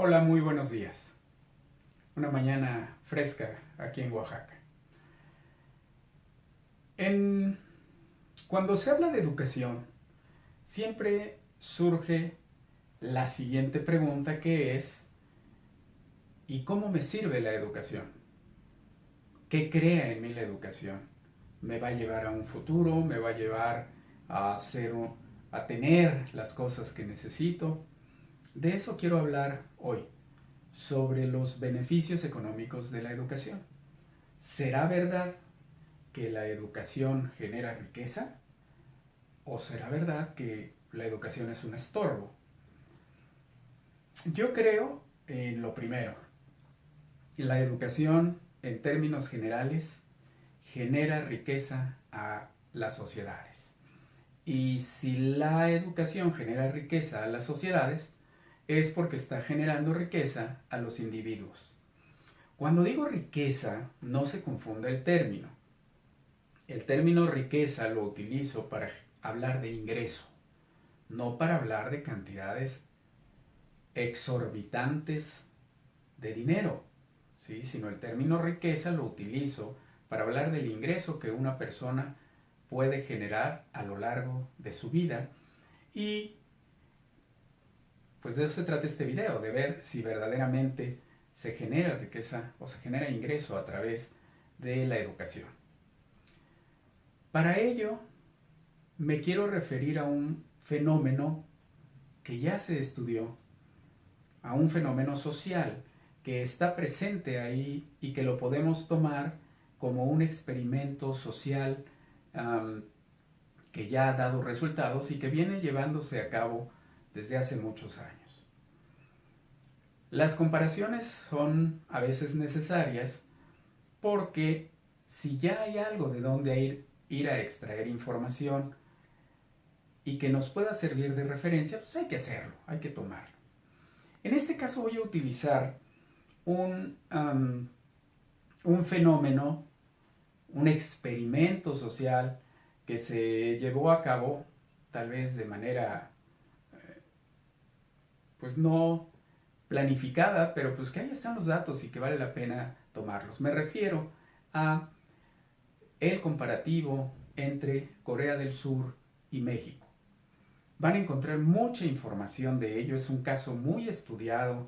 Hola, muy buenos días. Una mañana fresca aquí en Oaxaca. En... Cuando se habla de educación, siempre surge la siguiente pregunta que es, ¿y cómo me sirve la educación? ¿Qué crea en mí la educación? ¿Me va a llevar a un futuro? ¿Me va a llevar a a tener las cosas que necesito? De eso quiero hablar hoy, sobre los beneficios económicos de la educación. ¿Será verdad que la educación genera riqueza? ¿O será verdad que la educación es un estorbo? Yo creo en lo primero. La educación, en términos generales, genera riqueza a las sociedades. Y si la educación genera riqueza a las sociedades, es porque está generando riqueza a los individuos. Cuando digo riqueza, no se confunda el término. El término riqueza lo utilizo para hablar de ingreso, no para hablar de cantidades exorbitantes de dinero, ¿sí? Sino el término riqueza lo utilizo para hablar del ingreso que una persona puede generar a lo largo de su vida. Y pues de eso se trata este video, de ver si verdaderamente se genera riqueza o se genera ingreso a través de la educación. Para ello, me quiero referir a un fenómeno que ya se estudió, a un fenómeno social que está presente ahí y que lo podemos tomar como un experimento social que ya ha dado resultados y que viene llevándose a cabo desde hace muchos años. Las comparaciones son a veces necesarias porque si ya hay algo de donde ir a extraer información y que nos pueda servir de referencia, pues hay que hacerlo, hay que tomarlo. En este caso voy a utilizar un fenómeno, un experimento social que se llevó a cabo tal vez de manera pues no planificada, pero pues que ahí están los datos y que vale la pena tomarlos. Me refiero a el comparativo entre Corea del Sur y México. Van a encontrar mucha información de ello, es un caso muy estudiado,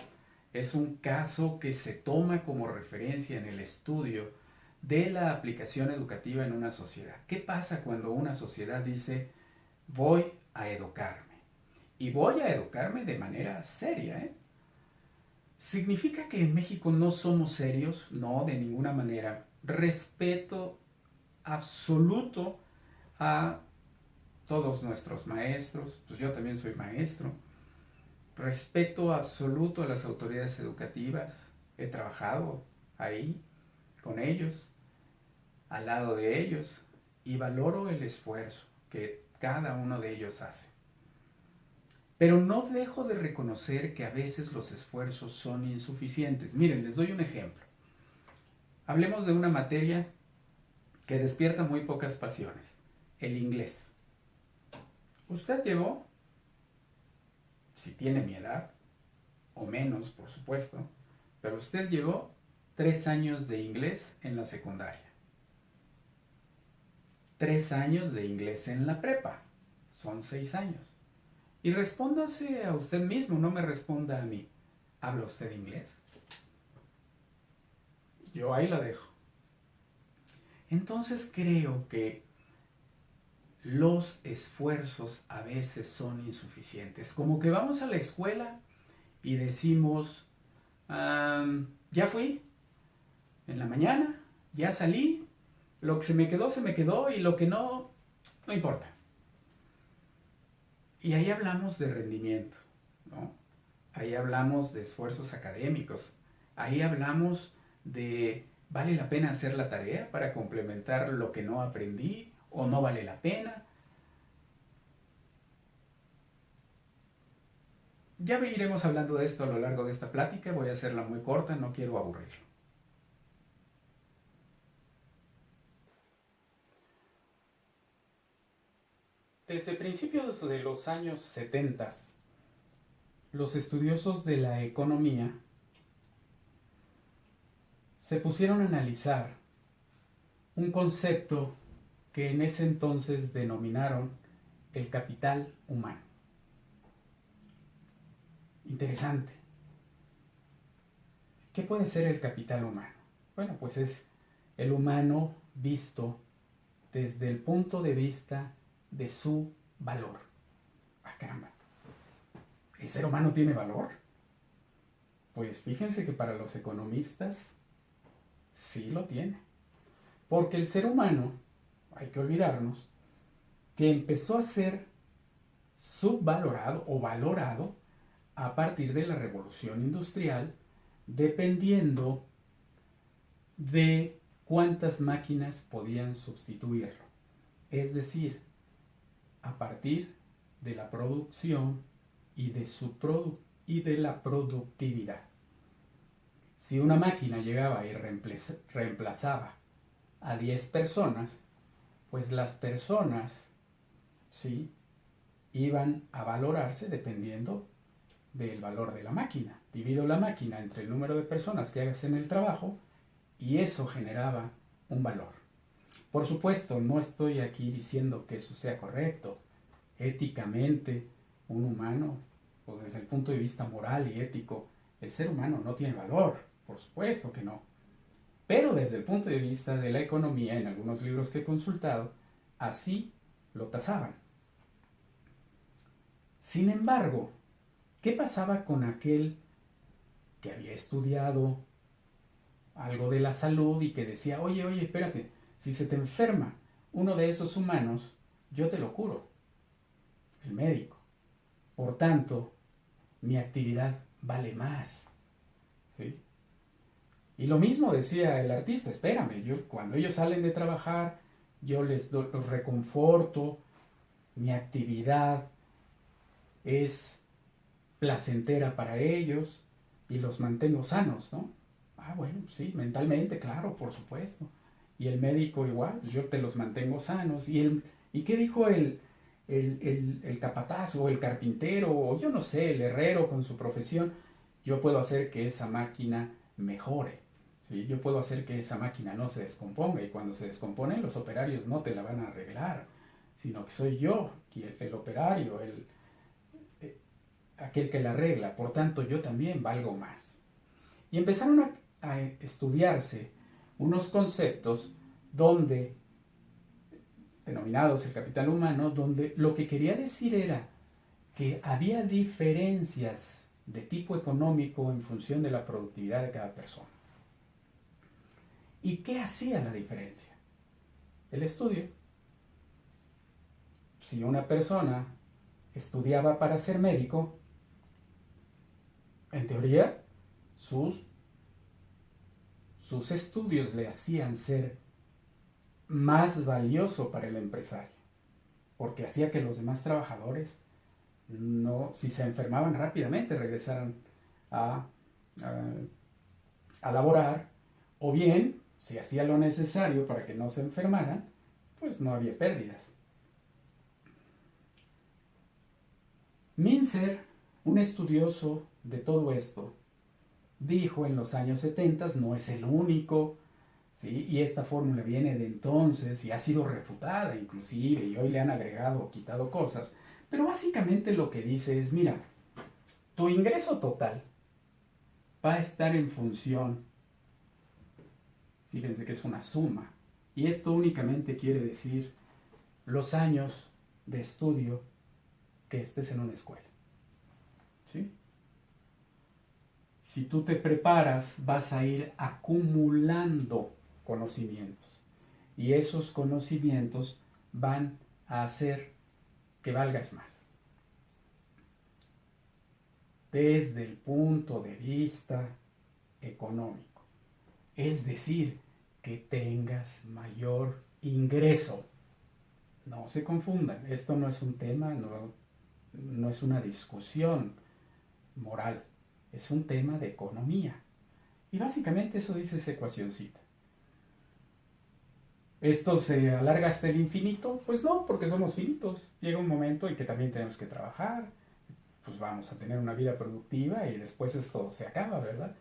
es un caso que se toma como referencia en el estudio de la aplicación educativa en una sociedad. ¿Qué pasa cuando una sociedad dice voy a educarme? Y voy a educarme de manera seria, ¿eh? ¿Significa que en México no somos serios? No, de ninguna manera. Respeto absoluto a todos nuestros maestros, pues yo también soy maestro. Respeto absoluto a las autoridades educativas. He trabajado ahí con ellos, al lado de ellos, y valoro el esfuerzo que cada uno de ellos hace. Pero no dejo de reconocer que a veces los esfuerzos son insuficientes. Miren, les doy un ejemplo. Hablemos de una materia que despierta muy pocas pasiones, el inglés. Usted llevó, si tiene mi edad, o menos, por supuesto, pero usted llevó 3 años de inglés en la secundaria, 3 años de inglés en la prepa, son 6 años. Y respóndase a usted mismo, no me responda a mí. ¿Habla usted inglés? Yo ahí la dejo. Entonces creo que los esfuerzos a veces son insuficientes. Como que vamos a la escuela y decimos, ya fui en la mañana, ya salí, lo que se me quedó y lo que no, no importa. Y ahí hablamos de rendimiento, ¿no? Ahí hablamos de esfuerzos académicos, ahí hablamos de ¿vale la pena hacer la tarea para complementar lo que no aprendí o no vale la pena? Ya iremos hablando de esto a lo largo de esta plática, voy a hacerla muy corta, no quiero aburrirlo. Desde principios de los años 70, los estudiosos de la economía se pusieron a analizar un concepto que en ese entonces denominaron el capital humano. Interesante. ¿Qué puede ser el capital humano? Bueno, pues es el humano visto desde el punto de vista de su valor. Ah, caramba. ¿El ser humano tiene valor? Pues fíjense que para los economistas sí lo tiene. Porque el ser humano, hay que olvidarnos, que empezó a ser subvalorado o valorado a partir de la revolución industrial, dependiendo de cuántas máquinas podían sustituirlo. Es decir, a partir de la producción y de la productividad. Si una máquina llegaba y reemplazaba a 10 personas, pues las personas, ¿sí?, iban a valorarse dependiendo del valor de la máquina. Divido la máquina entre el número de personas que hagas en el trabajo y eso generaba un valor. Por supuesto, no estoy aquí diciendo que eso sea correcto. Éticamente, un humano, o desde el punto de vista moral y ético, el ser humano no tiene valor. Por supuesto que no. Pero desde el punto de vista de la economía, en algunos libros que he consultado, así lo tasaban. Sin embargo, ¿qué pasaba con aquel que había estudiado algo de la salud y que decía, oye, espérate, si se te enferma uno de esos humanos, yo te lo curo, el médico? Por tanto, mi actividad vale más, ¿sí? Y lo mismo decía el artista, espérame, cuando ellos salen de trabajar, yo los reconforto, mi actividad es placentera para ellos y los mantengo sanos, ¿no? Ah, bueno, sí, mentalmente, claro, por supuesto. Y el médico igual, yo te los mantengo sanos. ¿Y qué dijo el capataz o el carpintero o yo no sé, el herrero con su profesión? Yo puedo hacer que esa máquina mejore, ¿sí? Yo puedo hacer que esa máquina no se descomponga y cuando se descompone los operarios no te la van a arreglar, sino que soy yo, el operario, aquel que la arregla. Por tanto, yo también valgo más. Y empezaron a estudiarse unos conceptos denominados el capital humano, donde lo que quería decir era que había diferencias de tipo económico en función de la productividad de cada persona. ¿Y qué hacía la diferencia? El estudio. Si una persona estudiaba para ser médico, en teoría, sus estudios le hacían ser más valioso para el empresario, porque hacía que los demás trabajadores, si se enfermaban rápidamente, regresaran a laborar, o bien, si hacía lo necesario para que no se enfermaran, pues no había pérdidas. Minzer, un estudioso de todo esto, dijo en los años 70, no es el único, ¿sí? Y esta fórmula viene de entonces y ha sido refutada inclusive, y hoy le han agregado o quitado cosas, pero básicamente lo que dice es, mira, tu ingreso total va a estar en función, fíjense que es una suma, y esto únicamente quiere decir los años de estudio que estés en una escuela, ¿sí? Si tú te preparas, vas a ir acumulando conocimientos. Y esos conocimientos van a hacer que valgas más. Desde el punto de vista económico. Es decir, que tengas mayor ingreso. No se confundan. Esto no es un tema, no es una discusión moral. Es un tema de economía. Y básicamente eso dice esa ecuacioncita. ¿Esto se alarga hasta el infinito? Pues no, porque somos finitos. Llega un momento en que también tenemos que trabajar, pues vamos a tener una vida productiva y después esto se acaba, ¿verdad?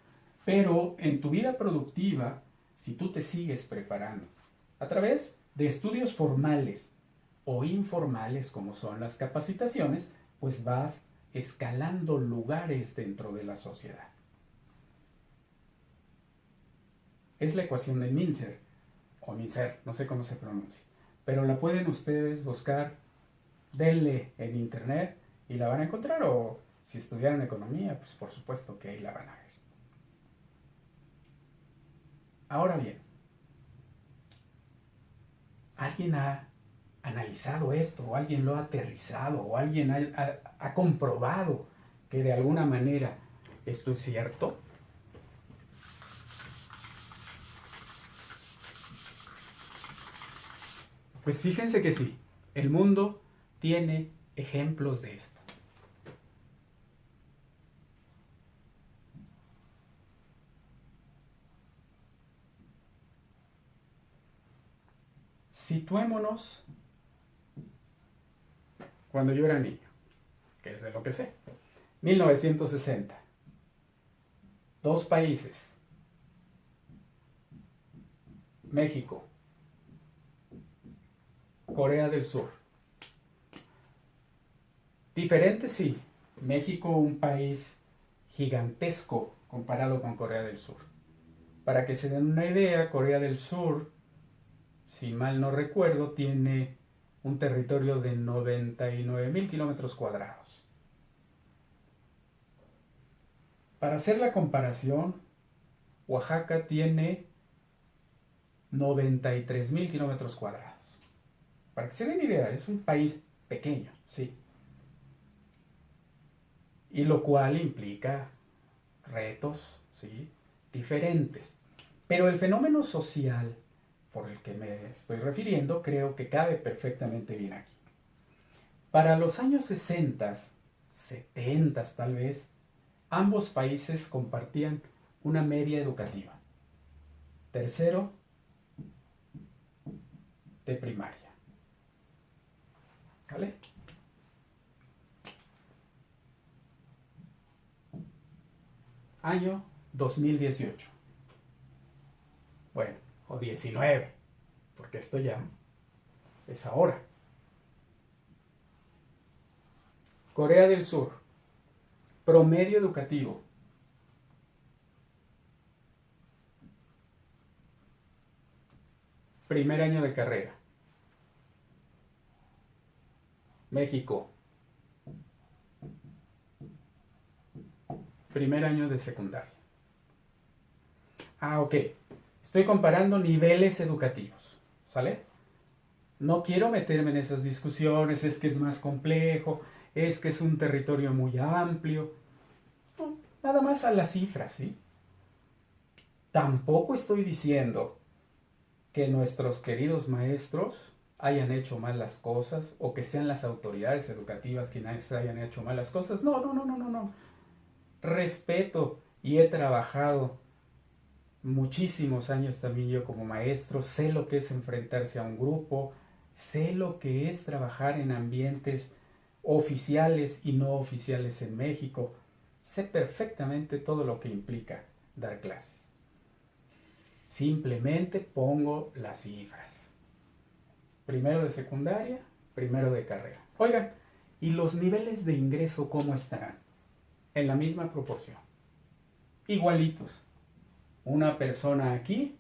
Pero en tu vida productiva, si tú te sigues preparando a través de estudios formales o informales como son las capacitaciones, pues vas escalando lugares dentro de la sociedad. Es la ecuación de Minzer, o Minzer, no sé cómo se pronuncia, pero la pueden ustedes buscar, denle en internet y la van a encontrar, o si estudiaron economía, pues por supuesto que ahí la van a ver. Ahora bien, ¿alguien ha analizado esto, o alguien lo ha aterrizado, o alguien ha comprobado que de alguna manera esto es cierto? Pues fíjense que sí, el mundo tiene ejemplos de esto. Situémonos cuando yo era niño, que es de lo que sé. 1960. Dos países. México. Corea del Sur. Diferente, sí. México, un país gigantesco comparado con Corea del Sur. Para que se den una idea, Corea del Sur, si mal no recuerdo, tiene un territorio de 99,000 kilómetros cuadrados. Para hacer la comparación, Oaxaca tiene 93,000 kilómetros cuadrados. Para que se den idea, es un país pequeño, sí. Y lo cual implica retos, ¿sí?, diferentes. Pero el fenómeno social por el que me estoy refiriendo creo que cabe perfectamente bien aquí. Para los años 60, 70 tal vez, ambos países compartían una media educativa. Tercero de primaria. ¿Vale? Año 2018. Bueno, o 19, porque esto ya es ahora. Corea del Sur. Promedio educativo. Primer año de carrera. México. Primer año de secundaria. Ok. Estoy comparando niveles educativos. ¿Sale? No quiero meterme en esas discusiones, es que es más complejo, es que es un territorio muy amplio. No, nada más a las cifras, ¿sí? Tampoco estoy diciendo que nuestros queridos maestros hayan hecho mal las cosas o que sean las autoridades educativas quienes hayan hecho mal las cosas. No, no, no, no, no, no. Respeto y he trabajado muchísimos años también yo como maestro, sé lo que es enfrentarse a un grupo, sé lo que es trabajar en ambientes oficiales y no oficiales en México, sé perfectamente todo lo que implica dar clases. Simplemente pongo las cifras. Primero de secundaria, primero de carrera. Oigan, ¿y los niveles de ingreso cómo estarán? En la misma proporción. Igualitos. Una persona aquí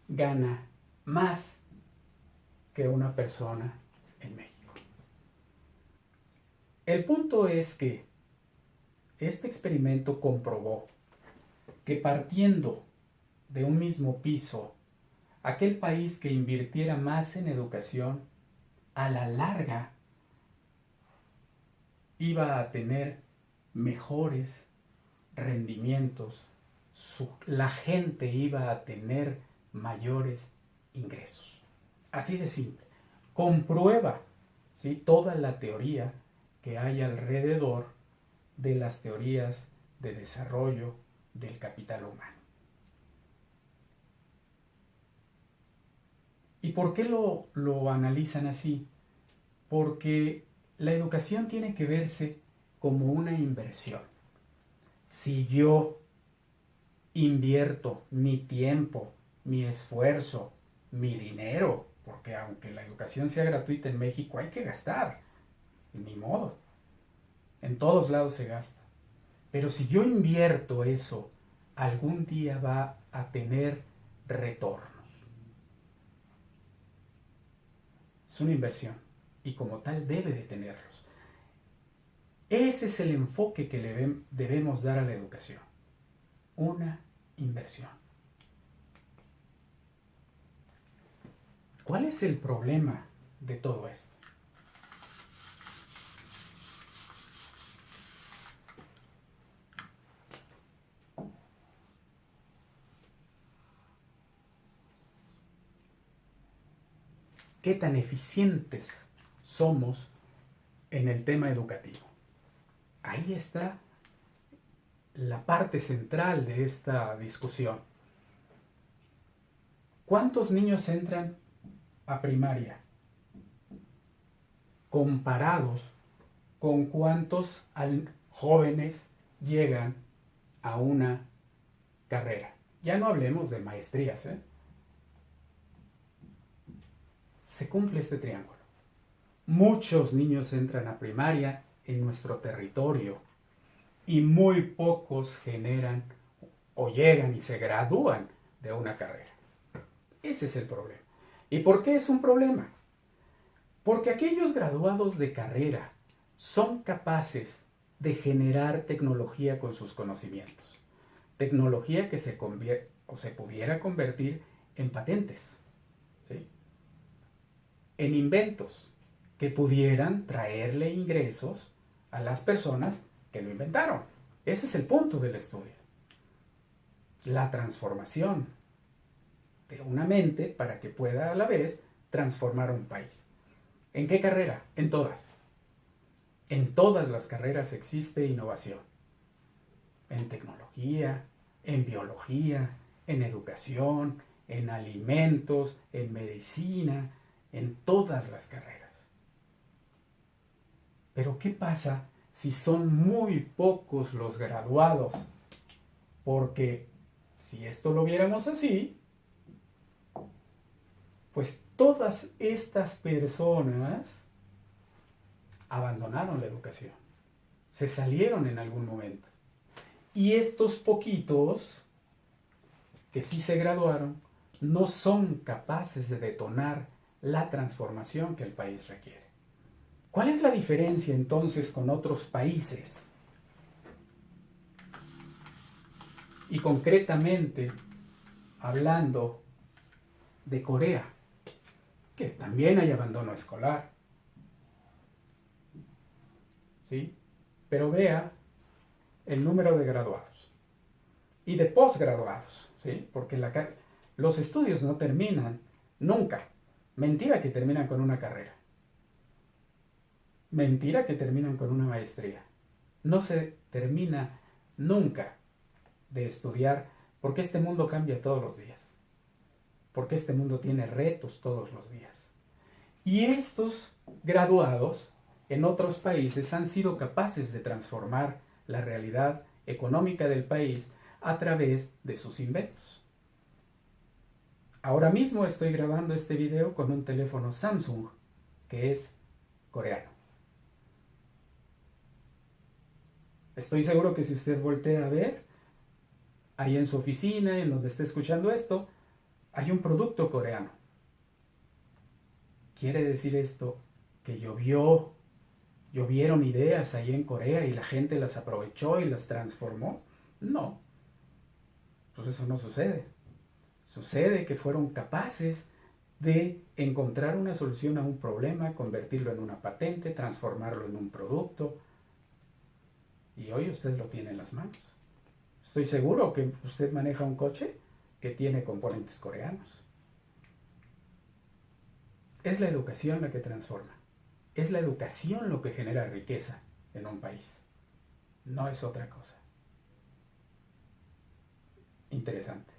gana más que una persona en México. El punto es que este experimento comprobó que partiendo de un mismo piso, aquel país que invirtiera más en educación, a la larga iba a tener mejores rendimientos, la gente iba a tener mayores ingresos. Así de simple. Comprueba, ¿sí?, toda la teoría que hay alrededor de las teorías de desarrollo del capital humano. ¿Y por qué lo analizan así? Porque la educación tiene que verse como una inversión. Si yo invierto mi tiempo, mi esfuerzo, mi dinero, porque aunque la educación sea gratuita en México, hay que gastar, ni modo, en todos lados se gasta. Pero si yo invierto eso, algún día va a tener retornos. Es una inversión y como tal debe de tenerlos. Ese es el enfoque que le debemos dar a la educación. Una inversión. ¿Cuál es el problema de todo esto? ¿Qué tan eficientes somos en el tema educativo? Ahí está la parte central de esta discusión. ¿Cuántos niños entran a primaria comparados con cuántos jóvenes llegan a una carrera? Ya no hablemos de maestrías, ¿eh? Se cumple este triángulo. Muchos niños entran a primaria en nuestro territorio y muy pocos generan o llegan y se gradúan de una carrera. Ese es el problema. ¿Y por qué es un problema? Porque aquellos graduados de carrera son capaces de generar tecnología con sus conocimientos. Tecnología que se pudiera convertir en patentes, ¿sí? En inventos que pudieran traerle ingresos a las personas que lo inventaron. Ese es el punto del estudio. La transformación de una mente para que pueda a la vez transformar un país. ¿En qué carrera? En todas. En todas las carreras existe innovación. En tecnología, en biología, en educación, en alimentos, en medicina, en todas las carreras. Pero ¿qué pasa si son muy pocos los graduados? Porque si esto lo viéramos así, pues todas estas personas abandonaron la educación, se salieron en algún momento. Y estos poquitos que sí se graduaron no son capaces de detonar la transformación que el país requiere. ¿Cuál es la diferencia entonces con otros países? Y concretamente, hablando de Corea, que también hay abandono escolar, ¿sí? Pero vea el número de graduados y de posgraduados, ¿sí? Porque los estudios no terminan nunca. Mentira que terminan con una carrera. Mentira que terminan con una maestría. No se termina nunca de estudiar porque este mundo cambia todos los días. Porque este mundo tiene retos todos los días. Y estos graduados en otros países han sido capaces de transformar la realidad económica del país a través de sus inventos. Ahora mismo estoy grabando este video con un teléfono Samsung que es coreano. Estoy seguro que si usted voltea a ver, ahí en su oficina, en donde esté escuchando esto, hay un producto coreano. ¿Quiere decir esto que llovieron ideas ahí en Corea y la gente las aprovechó y las transformó? No, pues eso no sucede. Sucede que fueron capaces de encontrar una solución a un problema, convertirlo en una patente, transformarlo en un producto. Y hoy usted lo tiene en las manos. Estoy seguro que usted maneja un coche que tiene componentes coreanos. Es la educación la que transforma. Es la educación lo que genera riqueza en un país. No es otra cosa. Interesante.